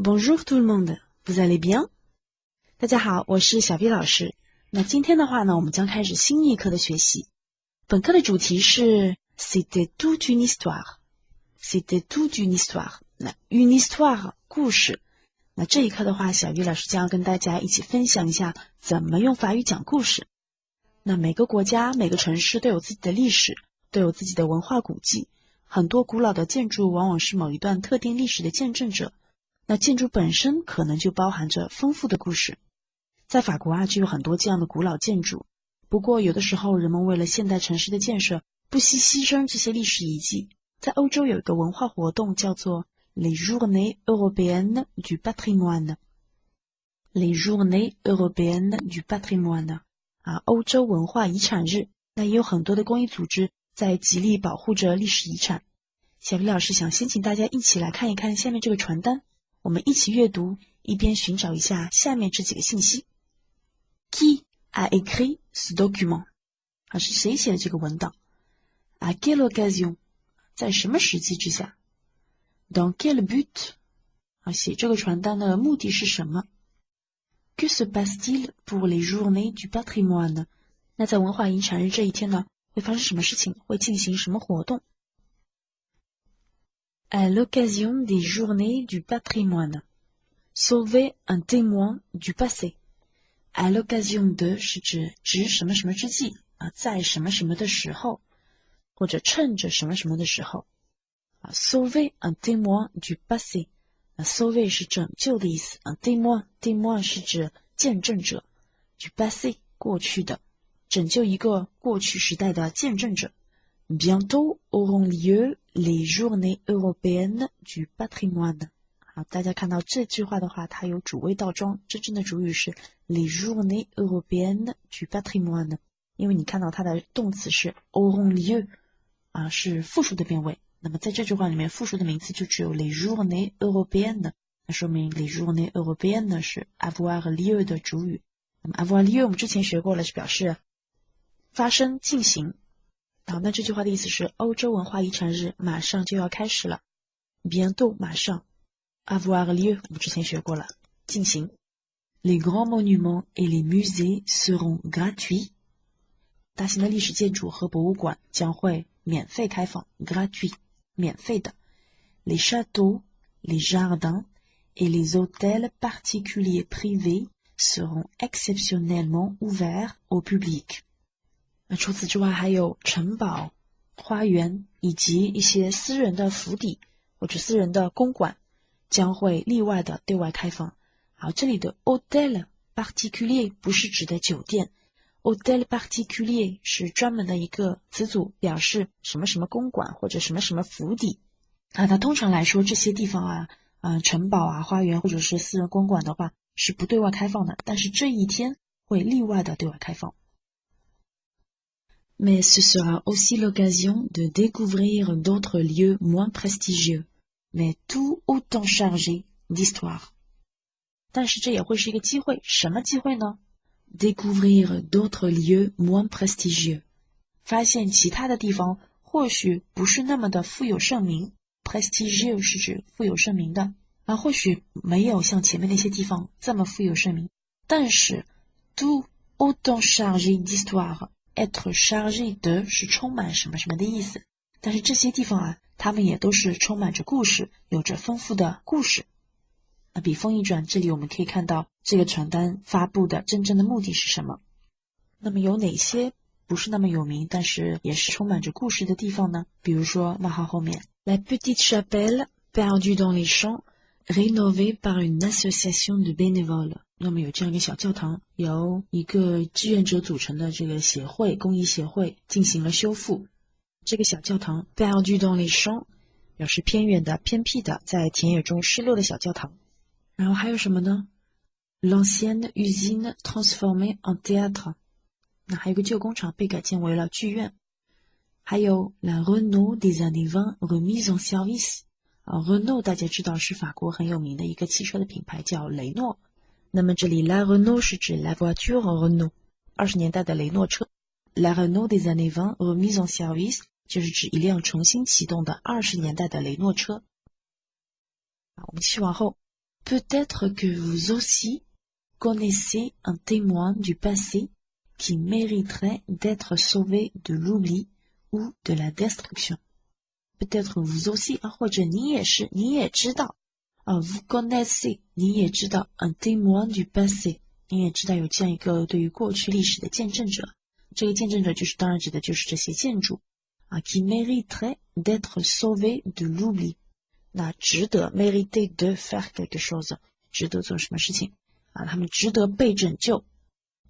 Bonjour tout le monde, vous allez bien? 大家好，我是小 B 老师。那今天的话呢，我们将开始新一课的学习。本课的主题是 C'était toute une histoire. C'était toute une histoire. 那 une histoire 故事。那这一课的话，小 B 老师将要跟大家一起分享一下怎么用法语讲故事。那每个国家、每个城市都有自己的历史，都有自己的文化古迹。很多古老的建筑往往是某一段特定历史的见证者。那建筑本身可能就包含着丰富的故事。在法国就有很多这样的古老建筑。不过有的时候人们为了现代城市的建设，不惜牺牲这些历史遗迹。在欧洲有一个文化活动叫做 Les Journées Européennes du Patrimoine。Les Journées Européennes du Patrimoine。欧洲文化遗产日。那也有很多的公益组织在极力保护着历史遗产。小 B 老师想先请大家一起来看一看下面这个传单。我们一起阅读，一边寻找一下下面这几个信息。Qui a écrit ce document？ 是谁写的这个文档？ À quelle occasion？ 在什么时机之下？ Dans quel but？ 写这个传单的目的是什么？ Que se passe-t-il pour les journées du patrimoine？ 那在文化遗产日这一天呢，会发生什么事情？会进行什么活动？À l'occasion des journées du patrimoine, sauver un témoin du passé. À l'occasion de 是指什么什么之际在什么什么的时候，或者趁着什么什么的时候。sauver un témoin du passé. sauver 是拯救的意思。témoin 是指见证者。du passé 过去的，拯救一个过去时代的见证者。Bientôt auront lieu les journées européennes du patrimoine. 好，大家看到这句话的话，它有主谓倒装，真正的主语是 les journées européennes du patrimoine。因为你看到它的动词是 auront lieu，是复数的变位。那么在这句话里面，复数的名词就只有 les journées européennes， 那说明 les journées européennes 是 avoir lieu 的主语。那么 avoir lieu 我们之前学过了，是表示发生、进行。好，那这句话的意思是欧洲文化遗产日马上就要开始了。bientôt 马上。avoir lieu 我们之前学过了，进行。Les grands monuments et les musées seront gratuits。大型的历史建筑和博物馆将会免费开放 gratuit 免费的。Les châteaux, les jardins et les hôtels particuliers privés seront exceptionnellement ouverts au public。除此之外还有城堡、花园以及一些私人的府邸或者私人的公馆将会例外的对外开放。好，这里的 hôtel particulier 不是指的酒店， hôtel particulier 是专门的一个词组，表示什么什么公馆或者什么什么府邸。那通常来说这些地方城堡花园或者是私人公馆的话是不对外开放的，但是这一天会例外的对外开放。Mais ce sera aussi l'occasion de découvrir d'autres lieux moins prestigieux, mais tout autant chargés d'histoire. 但是这也会是一个机会，什么机会呢？ Découvrir d'autres lieux moins prestigieux. 发现其他的地方或许不是那么的富有盛名。prestigieux 是指富有盛名的，或许没有像前面那些地方这么富有盛名，但是 tout autant chargés d'histoire.être chargé de 是充满什么什么的意思，但是这些地方它们也都是充满着故事，有着丰富的故事。笔锋一转，这里我们可以看到这个传单发布的真正的目的是什么。那么有哪些不是那么有名，但是也是充满着故事的地方呢？比如说冒号后面 La petite chapelle perdue dans les champs rénovée par une association de bénévoles。那么有这样一个小教堂，由一个志愿者组成的这个协会，公益协会进行了修复。这个小教堂 perdu dans les champs 表示偏远的、偏僻的，在田野中失落的小教堂。然后还有什么呢？ L'ancienne usine transformée en théâtre。 那还有个旧工厂被改建为了剧院。还有 La Renault des années 20 remise en service。Renault 大家知道是法国很有名的一个汽车的品牌，叫雷诺。那么这里 La Renault 是指 La voiture Renault 20年代的雷诺车。 La Renault des années 20 remise en service 就是指一辆重新启动的20年代的雷诺车。我们继续往后 Peut-être que vous aussi connaissez un témoin du passé qui mériterait d'être sauvé de l'oubli ou de la destruction. Peut-être vous aussi，或者你也是，你也知道vous connaissez， 你也知道 un témoin du passé， 你也知道有这样一个对于过去历史的见证者。这个见证者就是当然指的就是这些建筑qui mériterait d'être sauvé de l'oubli。那值得 mériter de faire quelque chose， 值得做什么事情他们值得被拯救。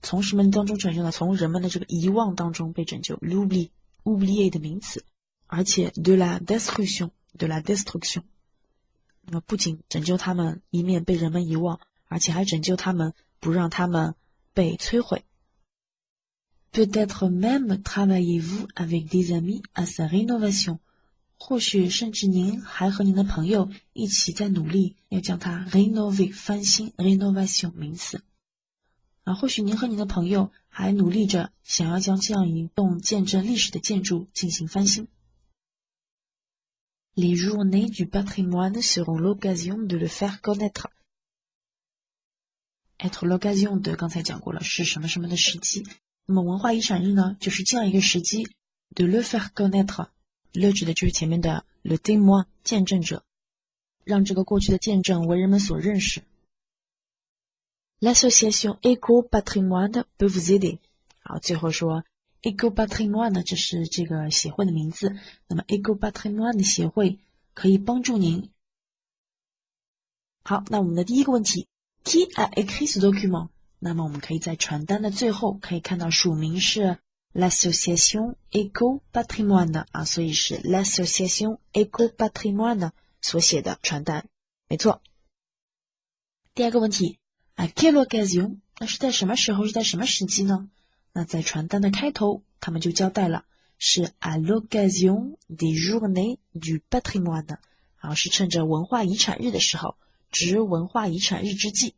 从什么当中拯救呢？从人们的这个遗忘当中被拯救。l'oubli oublier 的名词，而且 de la destruction de la destruction。那么不仅拯救他们一面被人们遗忘，而且还拯救他们不让他们被摧毁。Peut-être même travaillez-vous avec des amis à sa rénovation。或许甚至您还和您的朋友一起在努力要将它 rénover 翻新 rénovation 名词或许您和您的朋友还努力着想要将这样一栋见证历史的建筑进行翻新。Les journées du patrimoine seront l'occasion de le faire connaître。 être l'occasion de 刚才讲过了是什么什么的时机，那么文化遗产日呢就是这样一个时机 de le faire connaître。 le 指的就是前面的 le témoin 见证者，让这个过去的见证为人们所认识。L'association Éco-Patrimoine peut vous aider。 好，最后说 Éco-Patrimoine 呢，这是这个协会的名字，那么 Éco-Patrimoine 协会可以帮助您。好，那我们的第一个问题 Qui a écrit ce document？ 那么我们可以在传单的最后可以看到署名是L'association Éco-Patrimoine 所以是 L'association Éco-Patrimoine 所写的传单，没错。第二个问题 À quelle occasion？ 那是在什么时候，是在什么时机呢？那在传单的开头他们就交代了，是 À l'occasion des journées du patrimoine， 是趁着文化遗产日的时候，值文化遗产日之际。后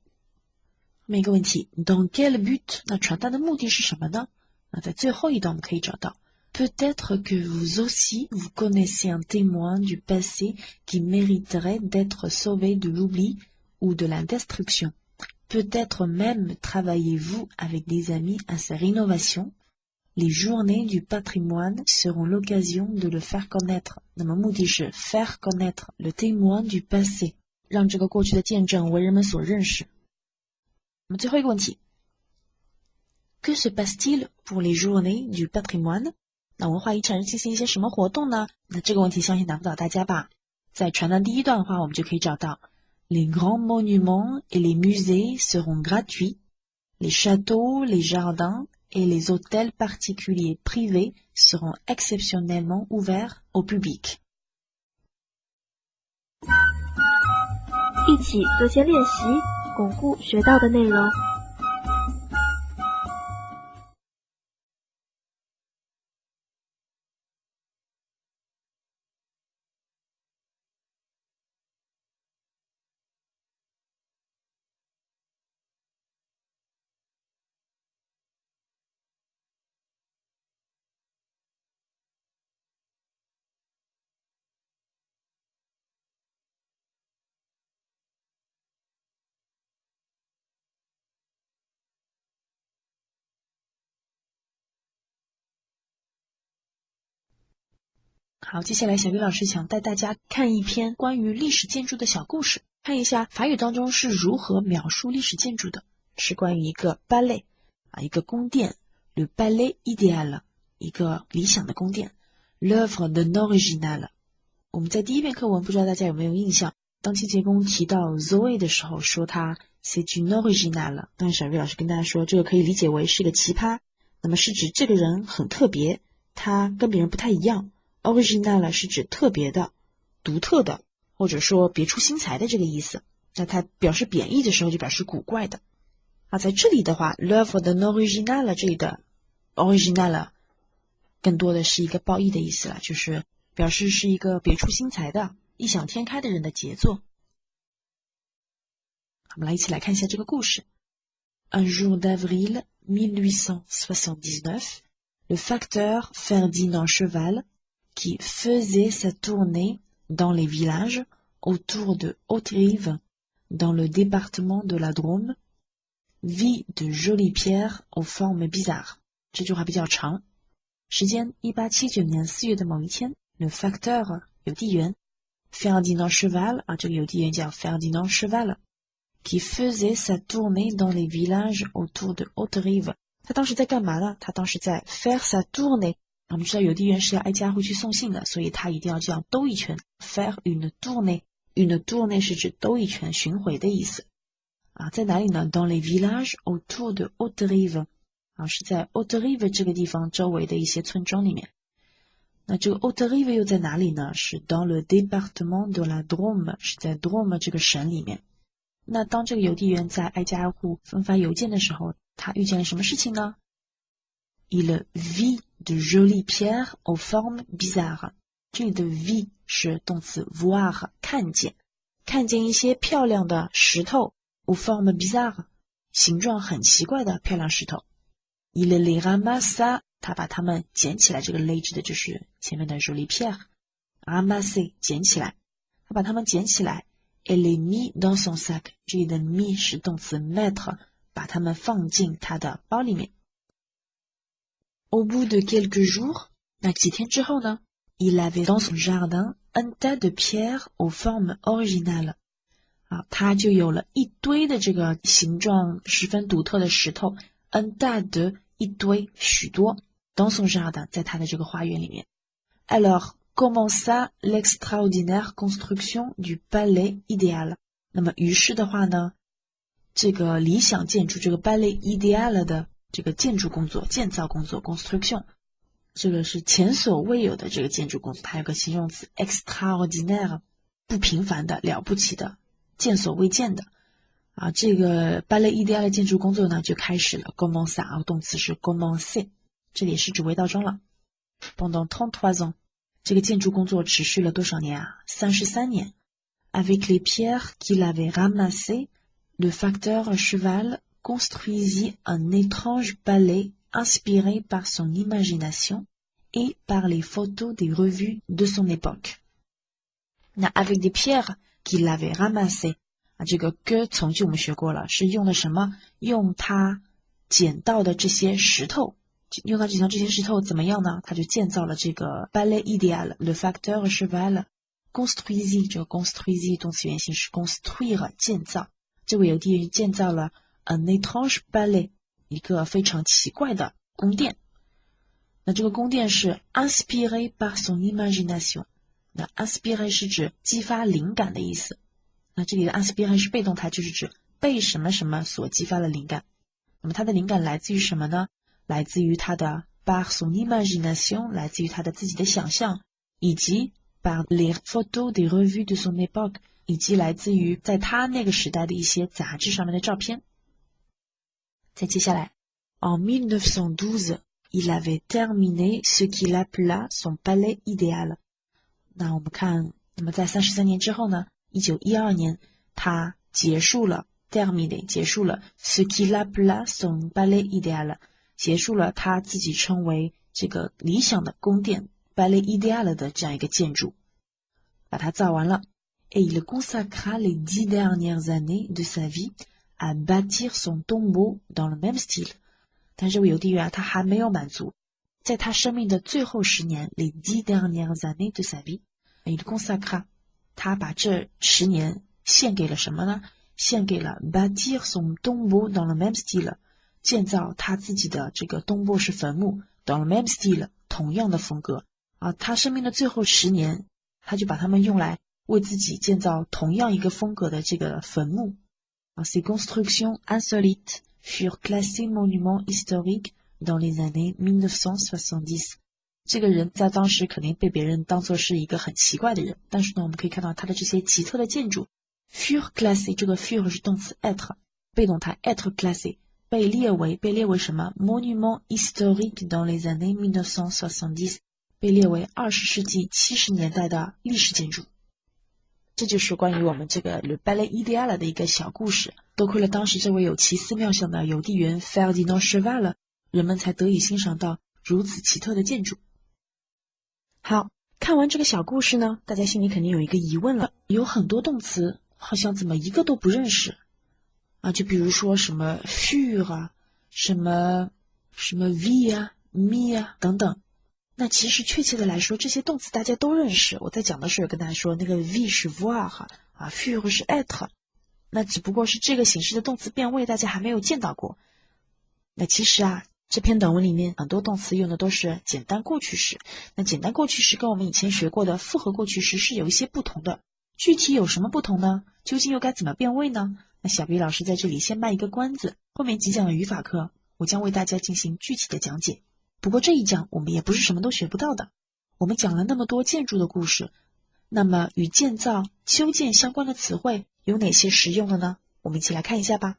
面一个问题 Dans quel but？ 那传单的目的是什么呢？那在最后一段我们可以找到 Peut-être que vous aussi vous connaissez un témoin du passé qui mériterait d'être sauvé de l'oubli ou de la destruction. Peut-être même travaillez-vous avec des amis à sa rénovation. Les journées du patrimoine seront l'occasion de le faire connaître. 那么目的是 faire connaître le témoin du passé， 让这个过去的见证为人们所认识。那么最后一个问题Que se passe-t-il pour les journées du patrimoine？ 那文化遗产日进行一些什么活动呢？那这个问题相信难不倒大家吧。在传单第一段的话，我们就可以找到 Les grands monuments et les musées seront gratuits. Les châteaux, les jardins et les hôtels particuliers privés seront exceptionnellement ouverts au public. 一起做些练习，巩固学到的内容。好，接下来小鱼老师想带大家看一篇关于历史建筑的小故事，看一下法语当中是如何描述历史建筑的，是关于一个 palais 一个宫殿 le palais idéal 一个理想的宫殿 l'œuvre d'un original。 我们在第一遍课文不知道大家有没有印象，当清洁工提到 Zoe 的时候说他 c'est une original， 当然小鱼老师跟大家说这个可以理解为是个奇葩，那么是指这个人很特别，他跟别人不太一样。Original 是指特别的、独特的，或者说别出心裁的这个意思。那它表示贬义的时候就表示古怪的。在这里的话 l'œuvre d'un original 这里的 original 更多的是一个褒义的意思了，就是表示是一个别出心裁的、异想天开的人的杰作。我们来一起来看一下这个故事。Un jour d'avril 1879, le facteur Ferdinand Cheval qui faisait sa tournée dans les villages autour de Haute-Rive dans le département de la Drôme, vit de jolies pierres aux formes bizarres。这句话比较长。时间1879年4月的某一天 ，le facteur 邮递员 Ferdinand Cheval 这个邮递员叫 Ferdinand Cheval。qui faisait sa tournée dans les villages autour de Haute-Rive。他当时在干嘛呢？他当时在 faire sa tournée。我们知道邮递员是要挨家户去送信的，所以他一定要这样兜一圈 ，faire une tournée。une tournée 是指兜一圈、巡回的意思。在哪里呢 ？dans les villages autour de Haute-Rive。是在 Haute-Rive 这个地方周围的一些村庄里面。那这个 Haute-Rive 又在哪里呢？是 dans le département de la Drôme， 是在 Drôme 这个省里面。那当这个邮递员在挨家挨户分发邮件的时候，他遇见了什么事情呢？ Il vit de jolies pierres aux formes bizarres。这里的 vit 是动词 voir， 看见一些漂亮的石头 aux formes bizarres， 形状很奇怪的漂亮石头。Il les ramassa， 他把它们捡起来，这个 les 指的就是前面的 jolies pierres， ramasser 捡起来，他把它们捡起来。Et les mit dans son sac， 这里的 mit 是动词 mettre， 把它们放进他的包里面。Au bout de quelques jours， 那几天之后呢 ，il avait dans son jardin un tas de pierres aux formes originales。他就有了一堆的这个形状十分独特的石头 ，un tas de 一堆许多 ，dans son jardin 在他的这个花园里面。Alors。commença l'extraordinaire construction du palais idéal。 那么于是的话呢，这个理想建筑，这个 palais idéal 的这个建造工作 construction， 这个是前所未有的这个建筑工作，它有个形容词 extraordinaire， 不平凡的、了不起的、见所未见的。这个 palais idéal 的建筑工作呢就开始了 commença， 动词是 commencer， 这里也是指谓道中了。pendant 33 ans。这个建筑工作持续了多少年？33年。Avec les pierres qu'il avait ramassées, le facteur Cheval construisit un étrange palais inspiré par son imagination et par les photos des revues de son époque. 那 avec des pierres qu'il avait ramassées， 这个 que 从句我们学过了，是用的什么？用他捡到的这些石头。用到这些石头怎么样呢？他就建造了这个 palais idéal， le facteur Cheval construisit， 这个 construisit 动词原形是 construire 建造。这位邮递员建造了 un étrange palais， 一个非常奇怪的宫殿。那这个宫殿是 inspiré par son imagination。那 inspiré 是指激发灵感的意思。那这里的 inspiré 是被动态，就是指被什么什么所激发了灵感。那么它的灵感来自于什么呢？来自于他的 par son imagination， 来自于他的自己的想象，以及 par les photos des revues de son époque， 以及来自于在他那个时代的一些杂志上面的照片。再接下来 En 1912 il avait terminé ce qu'il appela son palais idéal。 那我们看，那么在33年之后呢，1912年他结束了 terminé 结束了 ce qu'il appela son palais idéal，结束了他自己称为这个理想的宫殿 palais idéal 的这样一个建筑，把它造完了。Et il consacra les 10 dernières années de sa vie à bâtir son tombeau dans le même style。 但这位邮递员他还没有满足，在他生命的最后10年 les 10 dernières années de sa vie， il consacra 他把这10年献给了什么呢？献给了 bâtir son tombeau dans le même style，建造他自己的这个东波式坟墓 dans le même style， 同样的风格他生命的最后10年，他就把它们用来为自己建造同样一个风格的这个坟墓Ces constructions insolites furent classées monuments historiques dans les années 1970。 这个人在当时肯定被别人当作是一个很奇怪的人，但是呢我们可以看到他的这些奇特的建筑 furent classées， 这个 furent 是动词 être， 被动态 être classé，被列为什么 monument historique dans les années 1970， 被列为20世纪70年代的历史建筑。这就是关于我们这个 Le Palais Idéal 的一个小故事。多亏了当时这位有奇思妙想的邮递员 Ferdinand Cheval， 人们才得以欣赏到如此奇特的建筑。好，看完这个小故事呢，大家心里肯定有一个疑问了，有很多动词好像怎么一个都不认识啊？就比如说什么 fur 啊，什么 v 啊、mi 啊等等。那其实确切的来说，这些动词大家都认识。我在讲的时候跟大家说，那个 v 是 voir 啊 fur 是 être， 那只不过是这个形式的动词变位大家还没有见到过。那其实啊，这篇短文里面很多动词用的都是简单过去时。那简单过去时跟我们以前学过的复合过去时是有一些不同的。具体有什么不同呢？究竟又该怎么变位呢？那小 B 老师在这里先卖一个关子，后面几讲的语法课，我将为大家进行具体的讲解。不过这一讲我们也不是什么都学不到的。我们讲了那么多建筑的故事，那么与建造、修建相关的词汇有哪些实用的呢？我们一起来看一下吧。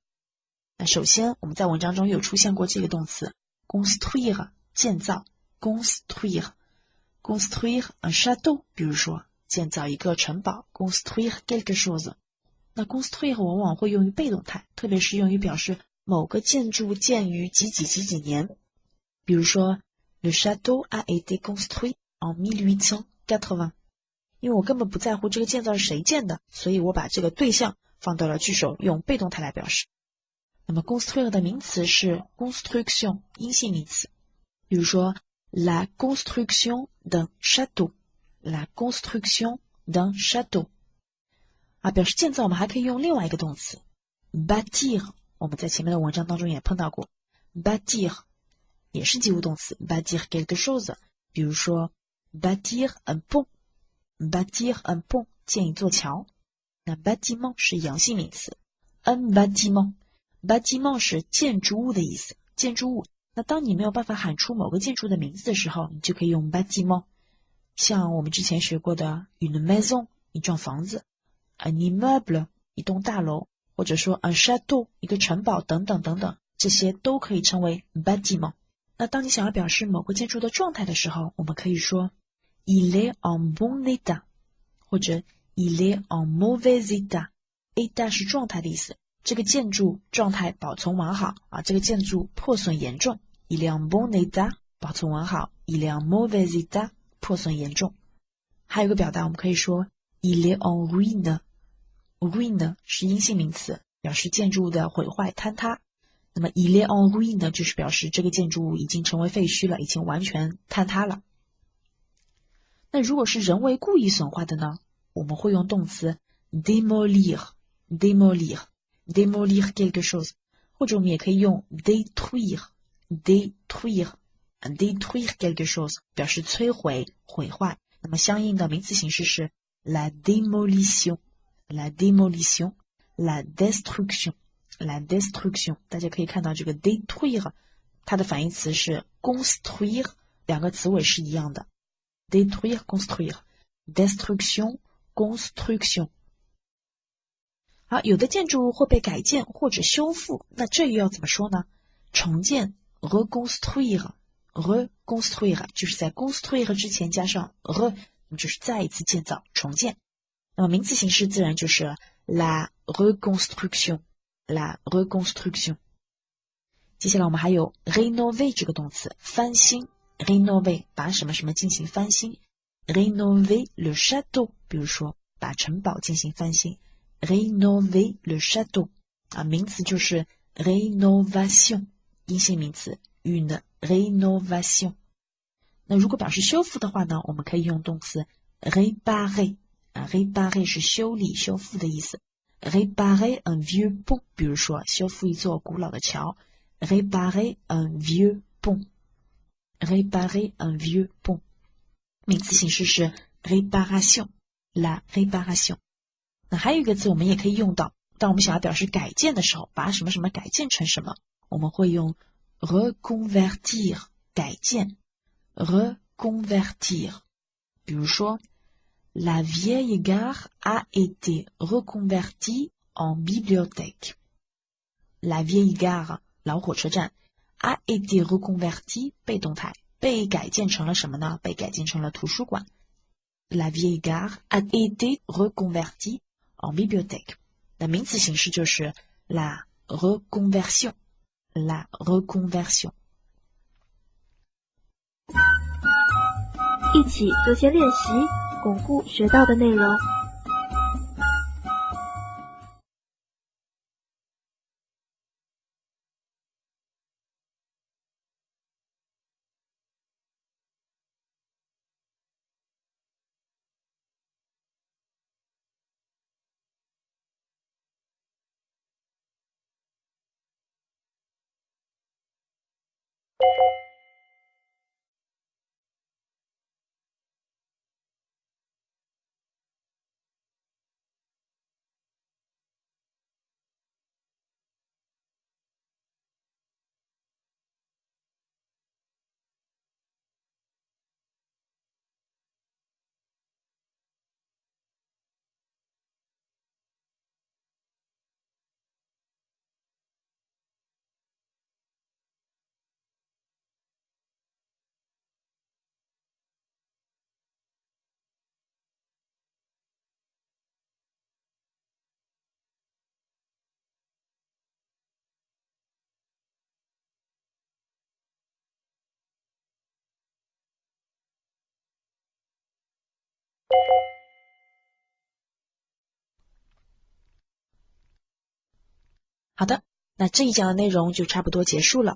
那首先我们在文章中有出现过这个动词 construire 建造 construire un château， 比如说建造一个城堡 construire quelque chose。 那 construire 往往会用于被动态，特别是用于表示某个建筑建于几几几几年。比如说 Le château a été construit en 1880。 因为我根本不在乎这个建造是谁建的，所以我把这个对象放到了句首，用被动态来表示。那么 construire 的名词是 construction 阴性名词，比如说 La construction d'un château， La construction d'un château。 表示建造我们还可以用另外一个动词 bâtir， 我们在前面的文章当中也碰到过 bâtir， 也是及物动词 bâtir quelque chose， 比如说 bâtir un pont， bâtir un pont 建一座桥。那 bâtiment 是阳性名词 un bâtiment， bâtiment 是建筑物的意思，建筑物。那当你没有办法喊出某个建筑的名字的时候，你就可以用 bâtiment。 像我们之前学过的 une maison 一幢房子， un immeuble 一栋大楼，或者说 un château 一个城堡等等等等，这些都可以称为 bâtiment。 那当你想要表示某个建筑的状态的时候，我们可以说 il est en bon état， 或者 il est en mauvais état。 état 是状态的意思，这个建筑状态保存完好这个建筑破损严重。 il est en bon état 保存完好， il est en mauvais état 破损严重。还有一个表达我们可以说 il est en ruine， ruine 是阴性名词，表示建筑物的毁坏坍塌。那么 il est en ruine 就是表示这个建筑物已经成为废墟了，已经完全坍塌了。那如果是人为故意损坏的呢，我们会用动词 démolir démolir démolir quelque chose， 或者我们也可以用 détruire détruire détruire quelque chose 表示摧毁毁坏。那么相应的名词形式是 la démolition la démolition la destruction la destruction。 大家可以看到这个 détruire 它的反义词是 construire， 两个词尾是一样的 détruire construire destruction construction。 好，有的建筑物会被改建或者修复，那这又要怎么说呢？重建 reconstruire reconstruire 就是在 construire 之前加上 re， 就是再一次建造重建。那么名词形式自然就是 la reconstruction la reconstruction。 接下来我们还有 rénover 这个动词，翻新 rénover 把什么什么进行翻新， rénover le château 比如说把城堡进行翻新， rénover le château 名词就是 rénovation 阴性名词 une rénovation。 那如果表示修复的话呢，我们可以用动词 réparer réparer 是修理修复的意思， réparer un vieux pont 比如说修复一座古老的桥， réparer un vieux pont réparer un vieux pont。 名词形式是 réparation la réparation。 那还有一个字我们也可以用到，当我们想要表示改建的时候，把什么什么改建成什么，我们会用 reconvertir 改建 reconvertir。 比如说 La vieille gare a été reconvertie en bibliothèque。 La vieille gare 老火车站 a été reconvertie 被动态，被改建成了什么呢？被改建成了图书馆。 La vieille gare a été reconvertie en bibliothèque。 那名词形式就是 la reconversion la reconversion。 一起做些练习，巩固学到的内容。好的，那这一讲的内容就差不多结束了。